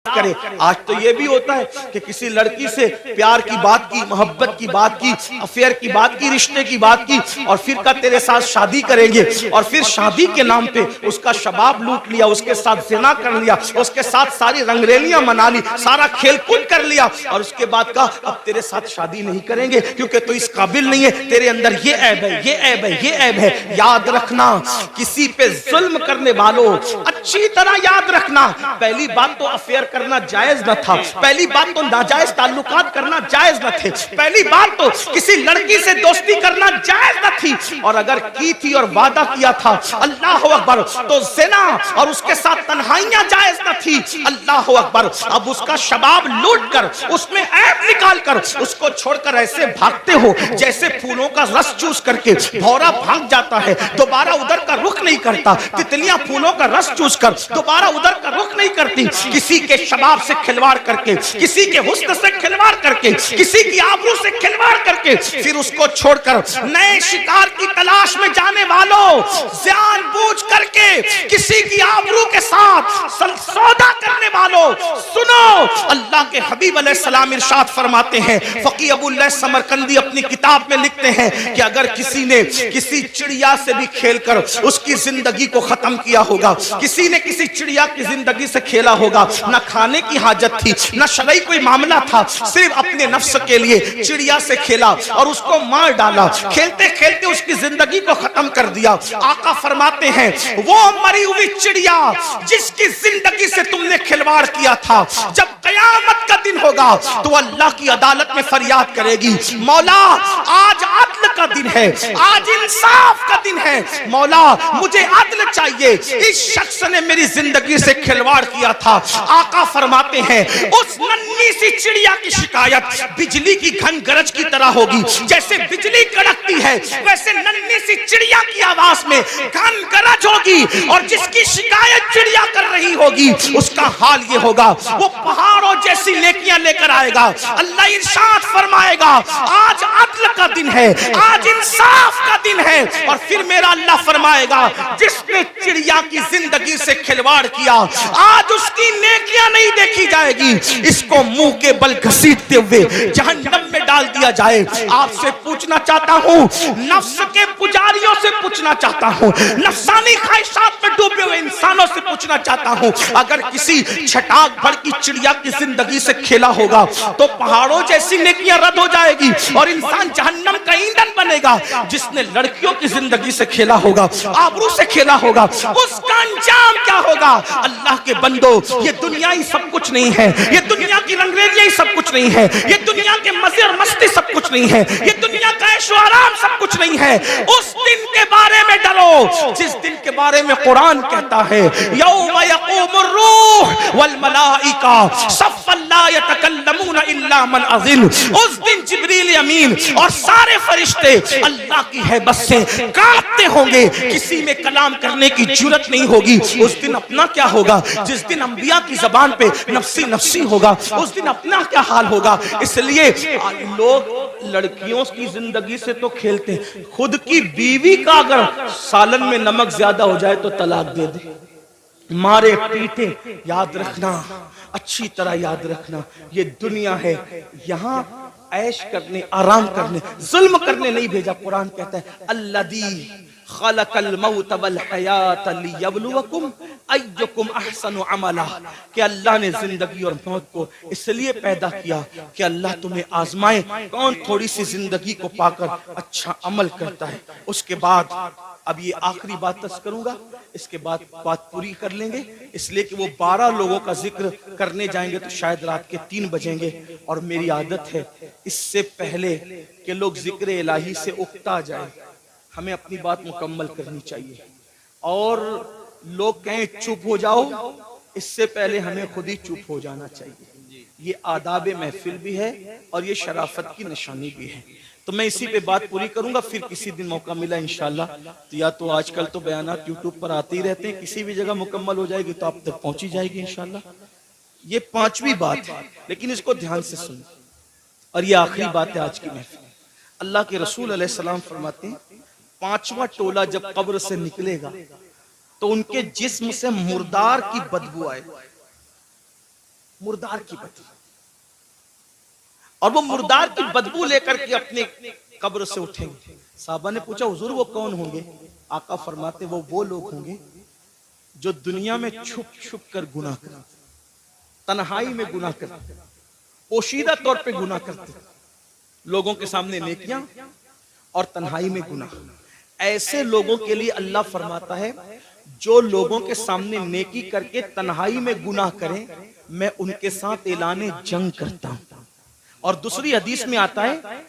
करे। आज तो ये भी होता है कि किसी लड़की से प्यार की बात की, मोहब्बत की बात की, अफेयर की बात की, रिश्ते की बात की, और फिर का तेरे साथ शादी करेंगे, और फिर शादी के नाम पे उसका शबाब लूट लिया, उसके साथ ज़िना कर लिया, उसके साथ सारी रंगरेलियां मना ली, सारा खेल कूद कर लिया, और उसके बाद का अब तेरे साथ शादी नहीं करेंगे क्योंकि तू इस काबिल नहीं है, तेरे अंदर ये ऐब है, ये ऐब है, ये ऐब है। याद रखना, किसी पे जुल्म करने वालों, अच्छी तरह याद रखना, पहली बात तो अफेयर करना जायज न था, पहली बात तो नाजायज ताल्लुकात करना जायज न थे, पहली बात तो किसी लड़की से दोस्ती करना जायज न थी, और अगर की थी और वादा किया था अल्लाह अकबर तो ज़िना और उसके साथ तन्हाइयां जायज न थी। अल्लाह अकबर। अब उसका शबाब लूट कर, उसमें ऐब निकाल कर उसको छोड़कर ऐसे भागते हो जैसे फूलों का रस चूस करके भौरा भाग जाता है, दोबारा उधर का रुख नहीं करता। तितलियां फूलों का रस चूस कर दोबारा उधर का रुख नहीं करती। किसी के शबाब से खिलवाड़ करके, किसी के हुस्न से खिलवाड़ करके, किसी की आबरू से खिलवाड़ करके फिर उसको छोड़कर नए शिकार की तलाश में जाने वालों, जानबूझ करके किसी की आबरू के साथ सौदा करने वालों, सुनो, अल्लाह के हबीब अलैहिस्सलाम इरशाद फरमाते हैं, फकी अबुल्लाह समरकंदी अपनी किताब में लिखते हैं कि अगर किसी ने किसी चिड़िया से भी खेलकर उसकी जिंदगी को खत्म किया होगा, किसी ने किसी चिड़िया की जिंदगी से खेला होगा, न खाने की हाजत थी, न शरई कोई मामला था, सिर्फ अपने नफ्स के लिए चिड़िया से खेला और उसको मार डाला, खेलते खेलते उसकी जिंदगी को खत्म कर दिया। आका फरमाते हैं, वो मरी हुई चिड़िया जिसकी जिंदगी से तुमने खिलवाड़ किया था, जब कयामत का दिन होगा तो अल्लाह की अदालत में फरियाद करेगी, मौला आज अदल का दिन है, आज इंसाफ का दिन है, मौला मुझे अदल चाहिए, इस शख्स ने मेरी जिंदगी से खिलवाड़ किया था। आका फरमाते हैं, उस नन्ही सी चिड़िया की शिकायत बिजली की घन गरज की तरह होगी, जैसे बिजली कड़कती है वैसे नन्ही सी चिड़िया की आवाज में घन गरज होगी, और जिसकी शिकायत चिड़िया कर रही होगी उसका हाल ये होगा, वो पहाड़ों जैसी नेकियां लेकर आएगा। अल्लाह इरशाद फरमाएगा, आज अदल का दिन है, आज इंसाफ का दिन है, और फिर मेरा अल्लाह फरमाएगा, जिसने चिड़िया की जिंदगी से खिलवाड़ किया आज उसकी नेकियां नहीं देखी जाएगी, इसको मुंह के बल घसीटते हुए जहन्नम में डाल दिया जाए। आपसे पूछना चाहता हूं, नफ्स के पुजारियों से पूछना चाहता हूं, नफ्सानी ख्वाहिशात में डूबे हुए इंसानों से पूछना चाहता हूं, अगर किसी छटाक भर की चिड़िया की जिंदगी से खेला होगा तो पहाड़ों जैसी नेकियां रद्द हो जाएगी और इंसान जहन्नम का ईंधन बनेगा। जिसने लड़कियों की जिंदगी से खेला होगा, आबरू से खेला होगा, उसका अंजाम क्या होगा? अल्लाह के बंदो, ये दुनिया ही सब कुछ नहीं है, ये दुनिया की रंगरेलियां ही सब कुछ नहीं है, ये दुनिया के मजे और मस्ती सब कुछ नहीं है, ये दुनिया का ऐशो आराम सब कुछ नहीं है। उस दिन के बारे में डरो जिस दिन के बारे में कुरान कहता है, यौम यक़ूमुर रूह वल मलाइका सफ़्फ़न ला यतकल्लमून इल्ला मन अज़िन। उस दिन जिब्रील अमीन और सारे फरिश्ते अल्लाह की हैबत से कांपते होंगे, किसी में कलाम करने की जुर्रत नहीं होगी। उस दिन अपना क्या होगा? जिस दिन अंबिया की जबान पे नफ्सी नफ्सी होगा, उस दिन अपना क्या हाल होगा? इसलिए लोग लड़कियों की जिंदगी से तो खेलते हैं, खुद की बीवी का अगर सालन में नमक ज्यादा हो जाए तो तलाक दे दे, मारे पीटे। याद रखना, अच्छी तरह याद रखना, ये दुनिया है, यहाँ ऐश करने, आराम करने, जुल्म करने नहीं भेजा। कुरान कहता है, अल्लज़ी खलकल मौत वल हयात लियब्लुवकुम अय्युकुम अहसनु अमला, कि अल्लाह ने जिंदगी और मौत को इसलिए पैदा किया कि अल्लाह तुम्हें आजमाए कौन थोड़ी सी जिंदगी को पाकर अच्छा अमल करता है। उसके बाद अब ये आखिरी बात तस करूंगा, इसके बाद बात पूरी कर लेंगे, इसलिए कि वो 12 लोगों का जिक्र करने जाएंगे तो शायद रात के 3 बजेंगे, और मेरी आदत है इससे पहले कि लोग जिक्र इलाही से उकता जाए, हमें अपनी बात मुकम्मल करनी चाहिए। और लोग कहें चुप हो जाओ, इससे पहले हमें खुद ही चुप हो जाना चाहिए। ये आदाब महफिल भी है और ये शराफत की निशानी भी है। तो मैं इसी पे बात पूरी करूंगा, फिर किसी दिन मौका मिला इंशाल्लाह, तो या तो आजकल तो बयानात यूट्यूब पर आते ही रहते हैं, किसी भी जगह मुकम्मल हो जाएगी तो आप तक पहुंची जाएगी इंशाल्लाह। ये 5वीं बात है, लेकिन इसको ध्यान से सुनो, और ये आखिरी बात है आज की महफिल। अल्लाह के रसूल अलैहिस्सलाम फरमाते हैं, 5वां टोला जब कब्र से निकलेगा तो उनके जिस्म से मुर्दार की बदबू आए। मुर्दार की बदबू, और वो मुर्दार की बदबू लेकर के अपने कब्र से उठेंगे। साहबा ने पूछा हुजूर वो कौन होंगे? आका फरमाते वो लोग होंगे जो दुनिया में छुप छुप कर गुनाह करते, तन्हाई में गुनाह करते, पोशीदा तौर पे गुनाह करते, लोगों के सामने नेकियां और तन्हाई में गुनाह। ऐसे लोगों के लिए अल्लाह फरमाता है जो लोगों के सामने नेकी करके तन्हाई में गुनाह करें, मैं उनके साथ ऐलाने जंग करता हूं। और दूसरी हदीस में आता है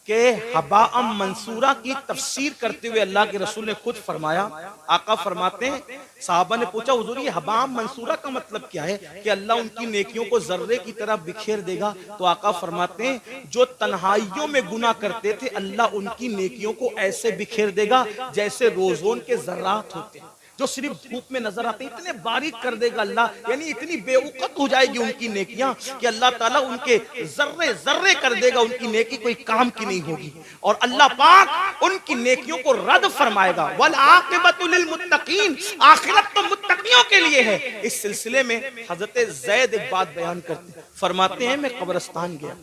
कि हबाअम मंसूरा की तफसीर करते हुए अल्लाह के रसूल ने खुद फरमाया, आका फरमाते हैं, साहबा ने पूछा हुजूर ये हबाअम मंसूरा का मतलब क्या है? कि अल्लाह उनकी नेकियों को जर्रे की तरह बिखेर देगा। तो आका फरमाते हैं जो तन्हाइयों में गुनाह करते थे अल्लाह उनकी नेकियों को ऐसे बिखेर देगा जैसे रोजोन के जर्रात होते हैं जो सिर्फ धूप में नजर आते हैं, इतने बारीक कर देगा अल्लाह, यानी इतनी बेवकूफ हो जाएगी उनकी नेकियां कि अल्लाह ताला उनके जर्रे जर्रे कर देगा, उनकी नेकी कोई काम की नहीं होगी। और अल्लाह पाक उनकी नेकियों को रद्द फरमाएगा। वल आक़िबतु लिल मुत्तकीन, आखिरत तो मुत्तकियों के लिए है। इस सिलसिले में हजरत ज़ैद एक बात बयान करते, फरमाते हैं मैं कब्रिस्तान गया,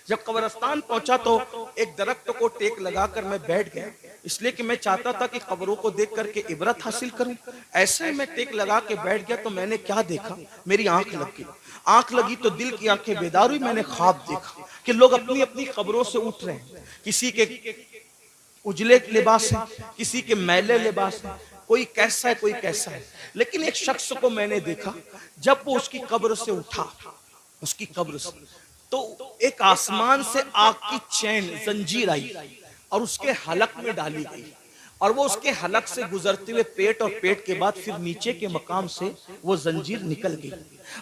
जब कब्रिस्तान पहुंचा तो एक दरख्त को टेक लगाकर मैं बैठ गया, इसलिए कि मैं चाहता था कि कब्रों को देख करके इबरत हासिल करूं। ऐसे ही मैं टेक लगा के बैठ गया तो मैंने क्या देखा, मेरी आंख लग गई। आंख लगी तो दिल की आंखें बेदार हुई। मैंने ख्वाब देखा कि लोग अपनी अपनी कब्रों से उठ रहे हैं, किसी के उजले लिबास है, किसी के मैले लिबास है, कोई कैसा है कोई कैसा है। लेकिन एक शख्स को मैंने देखा जब वो उसकी कब्र से उठा, उसकी कब्र से तो एक आसमान से आग की चैन जंजीर आई और उसके हलक में डाली गई, और वो उसके हलक से गुजरते हुए पेट, और पेट के बाद फिर नीचे के मकाम से वो जंजीर निकल गई,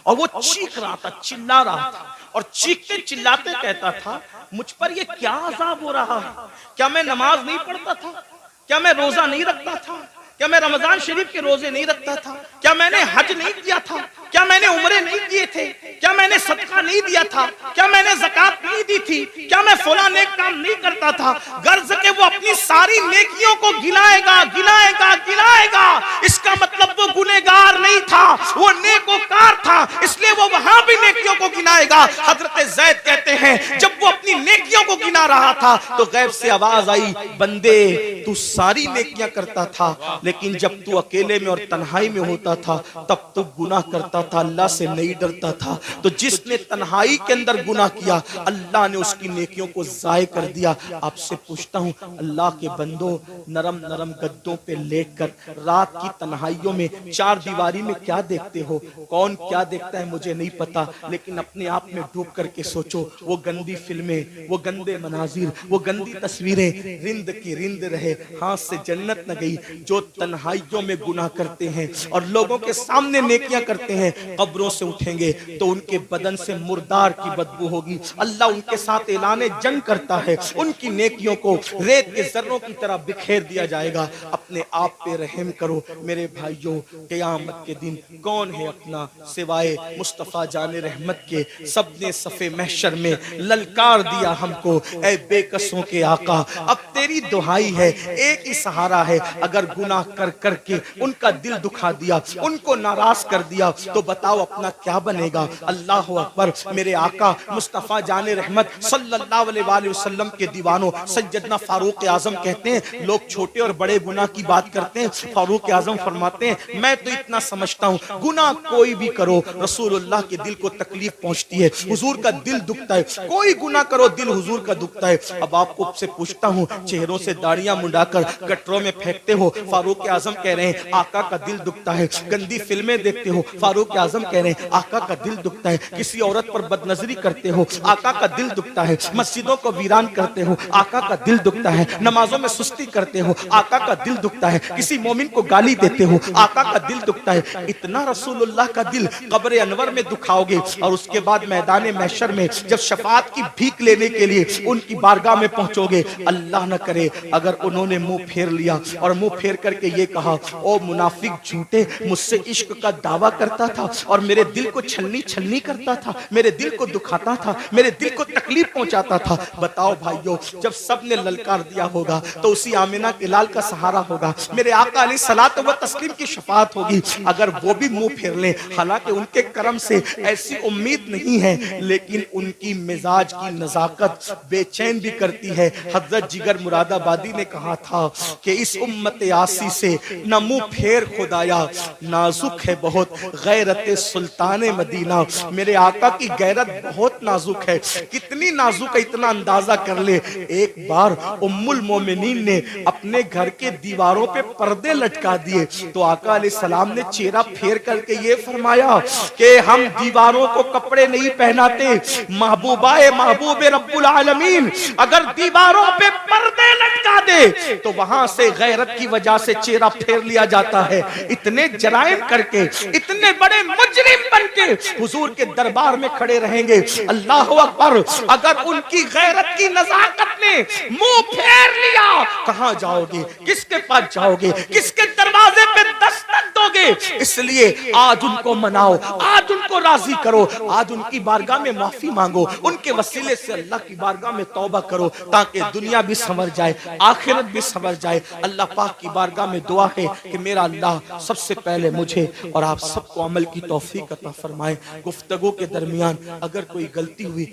और वो चीख रहा था, चिल्ला रहा था, और चीखते चिल्लाते कहता था मुझ पर ये क्या अज़ाब हो रहा है? क्या मैं नमाज नहीं पढ़ता था? क्या मैं रोजा नहीं रखता था? क्या मैं रमजान शरीफ के रोजे नहीं रखता था? क्या मैंने हज नहीं किया था? क्या मैंने उम्रे नहीं किए थे? क्या मैंने सदका नहीं दिया था? क्या मैंने ज़कात नहीं दी थी? क्या मैं फला नेक काम नहीं करता था? गर्ज के वो अपनी सारी नेकियों को गिनाएगा गिनाएगा गिनाएगा। इसका मतलब वो गुनहगार नहीं था, वो नेकोकार था, इसलिए वो वहां भी नेकियों को गिनाएगा। हजरत ज़ैद कहते हैं जब वो अपनी नेकियों को गिना रहा था तो गैब से आवाज आई, बंदे तू सारी नेकियां करता था, लेकिन जब तू अकेले में और तन्हाई में होता था तब तू गुनाह करता था, अल्लाह से नहीं डरता था। तो जिसने तन्हाई के अंदर गुनाह किया अल्लाह ने उसकी नेकियों को ज़ाय कर दिया। आपसे पूछता हूँ अल्लाह के बंदो, नरम नरम गद्दों पे लेटकर रात की तन्हाइयों में चार दीवारी में क्या देखते हो? कौन क्या देखता है मुझे नहीं पता, लेकिन अपने आप में डूब करके सोचो, वो गंदी फिल्में, वो गंदे मनाजिर, वो गंदी तस्वीरें रिंद की रिंद रहे, हाथ से जन्नत न गई। जो तन्हाइयों में गुनाह करते हैं और लोगों के सामने नेकियां करते हैं, कब्रों से उठेंगे तो उनके बदन से मुर्दार की बदबू होगी। अल्लाह उनके साथ ऐलाने जंग करता है, उनकी नेकियों को रेत के जर्रों की तरह बिखेर दिया जाएगा। अपने आप पे रहम करो मेरे भाइयों, क़यामत के दिन कौन है अपना सिवाय मुस्तफ़ा जाने रहमत के। सबने सफ़े महशर में ललकार दिया हमको, ऐ बेकसों के आका अब तेरी दुहाई है, एक ही सहारा है। अगर गुनाह कर करके उनका दिल दुखा दिया, उनको नाराज कर दिया, तो बताओ अपना क्या बनेगा। अल्लाह अकबर। मेरे आका मुस्तफ़ा जाने रहमत सल्लल्लाहु अलैहि वसल्लम के दीवानों सैयदना फारूक आजम कहते हैं, लोग छोटे और बड़े गुनाह की बात करते हैं, फारूक आजम फरमाते हैं मैं तो इतना समझता हूँ गुनाह कोई भी करो रसूलुल्लाह के दिल को तकलीफ पहुंचती है, हुजूर का दिल दुखता है। कोई गुनाह करो दिल हुजूर का दुखता है। अब आपको से पूछता हूँ, चेहरों से दाढ़ियां मुंडाकर गटरों में फेंकते हो, फारूक आजम कह रहे हैं आका का दिल दुखता है। गंदी फिल्में देखते हो, फारूक आजम कह रहे हैं आका का दिल दुखता है। किसी औरत पर बदनजरी करते हो, आका का दिल दुखता है। मस्जिदों को वीरान करते हो, आका का दिल दुखता है। नमाजों में सुस्ती करते हो, आका का दिल दुखता है। किसी मोमिन को गाली देते हो, आका का दिल दुखता है। इतना रसूलुल्लाह का दिल कब्र अनवर में दुखाओगे और उसके बाद मैदान महशर में जब शफाअत की भीख लेने के लिए उनकी बारगाह में पहुंचोगे, अल्लाह न करे अगर उन्होंने मुंह फेर लिया और मुंह फेर करके ये कहा, ओ मुनाफिक झूठे, मुझसे इश्क का दावा करता था और मेरे दिल को छलनी छलनी करता था, मेरे दिल को दुखाता था, मेरे दिल को तकलीफ पहुंचाता था। बताओ भाइयों, जब सब ने ललकार दिया होगा तो उसी आमिना के लाल का सहारा होगा, मेरे आका अलैहिस्सलात व तस्लीम की शफाअत होगी। अगर वो भी मुंह फेर लें, हालांकि उनके करम से ऐसी उम्मीद नहीं है, लेकिन उनकी मिजाज की नजाकत बेचैन भी करती है। हजरत जिगर मुरादाबादी ने कहा था कि इस उम्मत आसी से न मुंह फेर खुदाया, नाजुक है बहुत गैरत सुल्तान मदीना। मेरे आका की गैरत बहुत नाजुक है। कितनी नाजुक है इतना अंदाजा कर ले। एक बार उम्मुल मोमिनीन ने अपने घर के दीवारों पे पर्दे लटका दिए तो आका अलैहिस्सलाम ने चेहरा फेर करके ये फरमाया कि हम दीवारों को कपड़े नहीं पहनाते, महबूबाए महबूब रब्बुल आलमीन अगर दीवारों पे पर्दे लटका दे तो वहां से गैरत की वजह से चेहरा फेर लिया जाता है। इतने जराइम करके, इतने बड़े मुजरिम बनके हुजूर के दरबार में खड़े रहेंगे, अल्लाह अकबर। अगर उनकी गैरत की नजाकत ने मुंह फेर लिया, कहां जाओगे, किसके पास जाओगे, किसके दरवाजे पे दस्तक दोगे? इसलिए आज उनको मनाओ, आज उनको राजी करो, आज उनकी बारगाह में माफी मांगो, उनके वसीले से अल्लाह की बारगाह में तौबा करो, ताकि दुनिया भी संवर जाए, आखिरत भी संवर जाए। अल्लाह पाक की बारगाह में दुआ है कि मेरा अल्लाह सबसे पहले मुझे और आप सबको अमल की तौफीक अता फरमाए। गुफ्तगू के दरमियान अगर कोई गलती हुई